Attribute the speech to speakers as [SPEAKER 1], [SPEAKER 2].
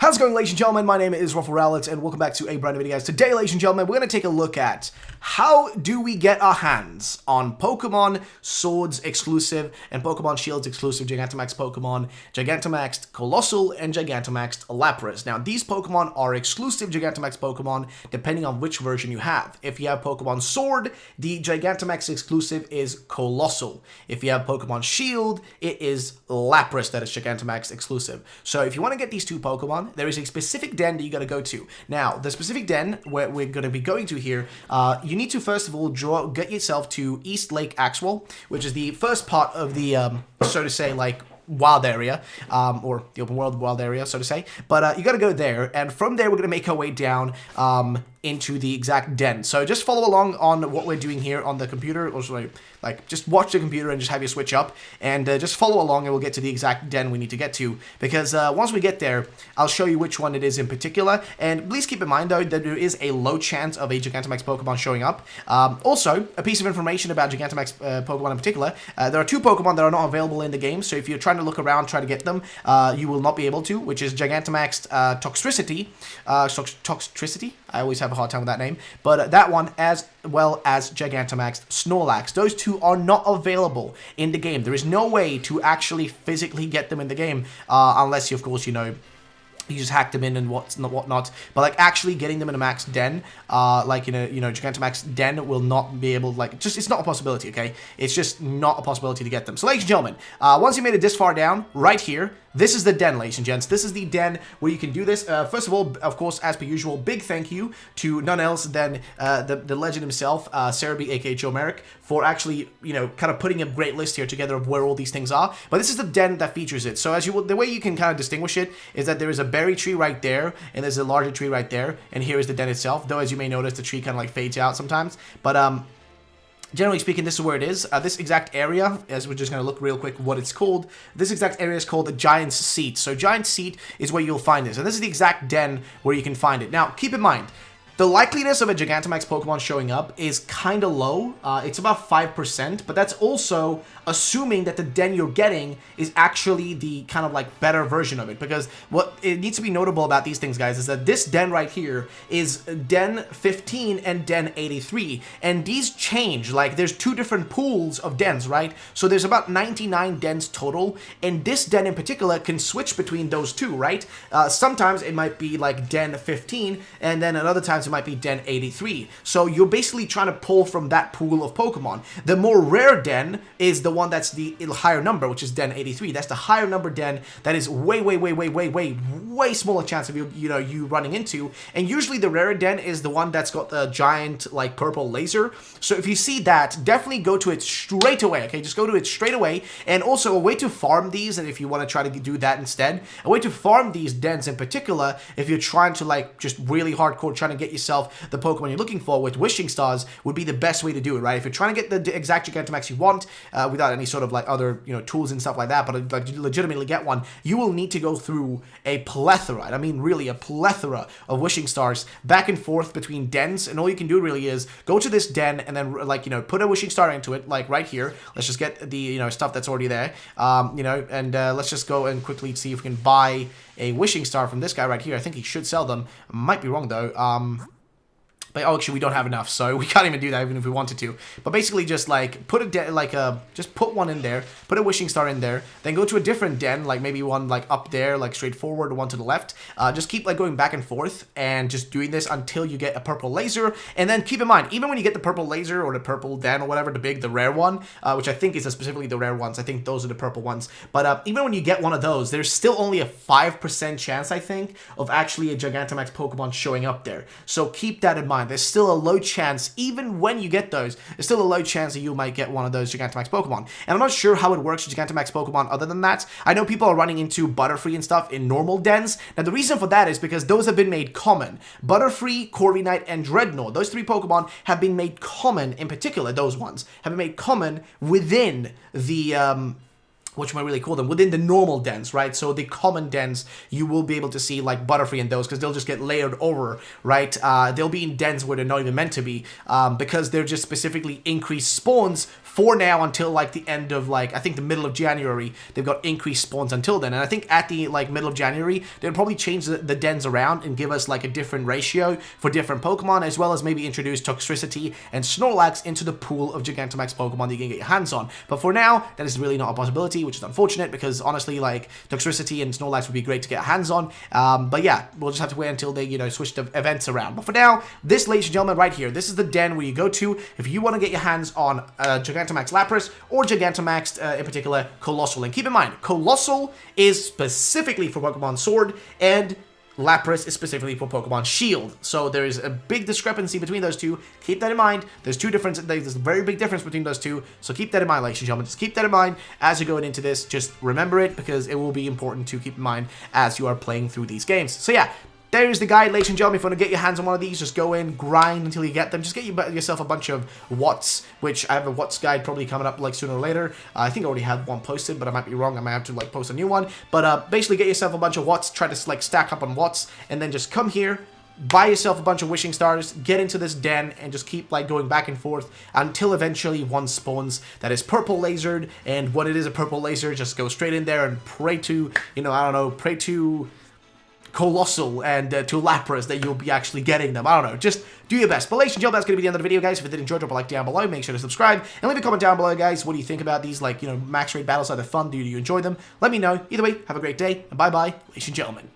[SPEAKER 1] How's it going, ladies and gentlemen? My name is Ruffle Rowlett, and welcome back to a brand new video, guys. Today, ladies and gentlemen, we're going to take a look at how do we get our hands on Pokemon Swords exclusive and Pokemon Shields exclusive Gigantamax Pokemon, Gigantamax Coalossal and Gigantamax Lapras. Now, these Pokemon are exclusive Gigantamax Pokemon depending on which version you have. If you have Pokemon Sword, the Gigantamax exclusive is Coalossal. If you have Pokemon Shield, it is Lapras that is Gigantamax exclusive. So if you want to get these two Pokemon, there is a specific den that you got to go to. Now, the specific den where we're going to be going to here, you need to first of all get yourself to East Lake Axwell, which is the first part of the, so to say, like, wild area, or the open world wild area, so to say. But you got to go there, and from there we're going to make our way down into the exact den. So just follow along on what we're doing here on the computer, or sorry, like just watch the computer and just have you switch up, and just follow along and we'll get to the exact den we need to get to, because once we get there, I'll show you which one it is in particular. And please keep in mind though that there is a low chance of a Gigantamax Pokemon showing up. Also, a piece of information about Gigantamax Pokemon in particular, there are two Pokemon that are not available in the game, so if you're trying to look around, try to get them, you will not be able to, which is Gigantamax Toxtricity. I always have a hard time with that name, but that one, as well as Gigantamax Snorlax. Those two are not available in the game. There is no way to actually physically get them in the game, unless you, of course, you know, you just hack them in and whatnot. But like actually getting them in a max den, like in a Gigantamax den, will not be able, like, just, it's not a possibility. Okay, it's just not a possibility to get them. So, ladies and gentlemen, once you made it this far down, right here, this is the den, ladies and gents. This is the den where you can do this. First of all, of course, as per usual, big thank you to none else than the legend himself, Cerebi, aka Joe Merrick, for actually, you know, kind of putting a great list here together of where all these things are. But this is the den that features it. So as you will, the way you can kind of distinguish it is that there is a berry tree right there, and there's a larger tree right there, and here is the den itself. Though, as you may notice, the tree kind of like fades out sometimes. But generally speaking, this is where it is. This exact area, as we're just going to look real quick what it's called, this exact area is called the Giant's Seat. So Giant's Seat is where you'll find this. And this is the exact den where you can find it. Now, keep in mind, the likeliness of a Gigantamax Pokemon showing up is kind of low. It's about 5%, but that's also assuming that the den you're getting is actually the kind of like better version of it. Because what it needs to be notable about these things, guys, is that this den right here is Den 15 and Den 83. And these change. Like, there's two different pools of dens, right? So there's about 99 dens total. And this den in particular can switch between those two, right? Sometimes it might be like Den 15, and then at other times it might be Den 83. So you're basically trying to pull from that pool of Pokemon. The more rare den is the one that's the higher number, which is Den 83. That's the higher number den that is way smaller chance of you running into. And usually the rarer den is the one that's got the giant like purple laser. So if you see that, definitely go to it straight away. Okay, just go to it straight away. And also a way to farm these, and if you want to try to do that instead, a way to farm these dens in particular, if you're trying to like just really hardcore trying to get yourself the Pokemon you're looking for with wishing stars, would be the best way to do it, right? If you're trying to get the exact Gigantamax you want without any sort of like other, you know, tools and stuff like that, but like legitimately get one, you will need to go through a plethora, and I mean really a plethora of wishing stars back and forth between dens. And all you can do really is go to this den and then, like, you know, put a wishing star into it, like right here. Let's just get the, you know, stuff that's already there, you know, and let's just go and quickly see if we can buy a wishing star from this guy right here. I think he should sell them. Might be wrong though. But oh, actually, we don't have enough, so we can't even do that even if we wanted to. But basically, just like put just put one in there, put a wishing star in there, then go to a different den, like maybe one like up there, like straight forward, or one to the left. Just keep like going back and forth and just doing this until you get a purple laser. And then keep in mind, even when you get the purple laser or the purple den or whatever, the rare one, which I think is specifically the rare ones. I think those are the purple ones. But even when you get one of those, there's still only a 5% chance, I think, of actually a Gigantamax Pokemon showing up there. So keep that in mind. There's still a low chance, even when you get those, there's still a low chance that you might get one of those Gigantamax Pokemon. And I'm not sure how it works with Gigantamax Pokemon other than that. I know people are running into Butterfree and stuff in normal dens. Now, the reason for that is because those have been made common. Butterfree, Corviknight, and Dreadnought, those three Pokemon have been made common, in particular, those ones, have been made common within the, which might really call them, within the normal dens, right? So the common dens, you will be able to see like Butterfree and those, because they'll just get layered over, right? They'll be in dens where they're not even meant to be, because they're just specifically increased spawns for now until like the end of like, I think the middle of January, they've got increased spawns until then. And I think at the like middle of January, they'll probably change the dens around and give us like a different ratio for different Pokemon, as well as maybe introduce Toxtricity and Snorlax into the pool of Gigantamax Pokemon that you can get your hands on. But for now, that is really not a possibility, which is unfortunate, because honestly, like, Toxtricity and Snorlax would be great to get hands on. But yeah, we'll just have to wait until they, you know, switch the events around. But for now, this, ladies and gentlemen, right here, this is the den where you go to if you want to get your hands on Gigantamax Lapras, or Gigantamax, in particular, Coalossal. And keep in mind, Coalossal is specifically for Pokemon Sword, and Lapras is specifically for Pokemon Shield. So there is a big discrepancy between those two. Keep that in mind. There's a very big difference between those two. So keep that in mind, ladies and gentlemen. Just keep that in mind as you're going into this. Just remember it, because it will be important to keep in mind as you are playing through these games. So yeah, there's the guide, ladies and gentlemen. If you want to get your hands on one of these, just go in, grind until you get them. Just get yourself a bunch of Watts, which I have a Watts guide probably coming up like sooner or later. I think I already had one posted, but I might be wrong. I might have to like post a new one. But basically get yourself a bunch of Watts, try to like stack up on Watts, and then just come here, buy yourself a bunch of Wishing Stars, get into this den, and just keep like going back and forth until eventually one spawns that is purple lasered. And when it is a purple laser, just go straight in there and pray to, you know, I don't know, pray to Coalossal and to Lapras that you'll be actually getting them. I don't know. Just do your best. But ladies and gentlemen, that's going to be the end of the video, guys. If you did enjoy, drop a like down below. Make sure to subscribe. And leave a comment down below, guys. What do you think about these, like, you know, max rate battles? Are they fun? Do you enjoy them? Let me know. Either way, have a great day. And bye-bye, ladies and gentlemen.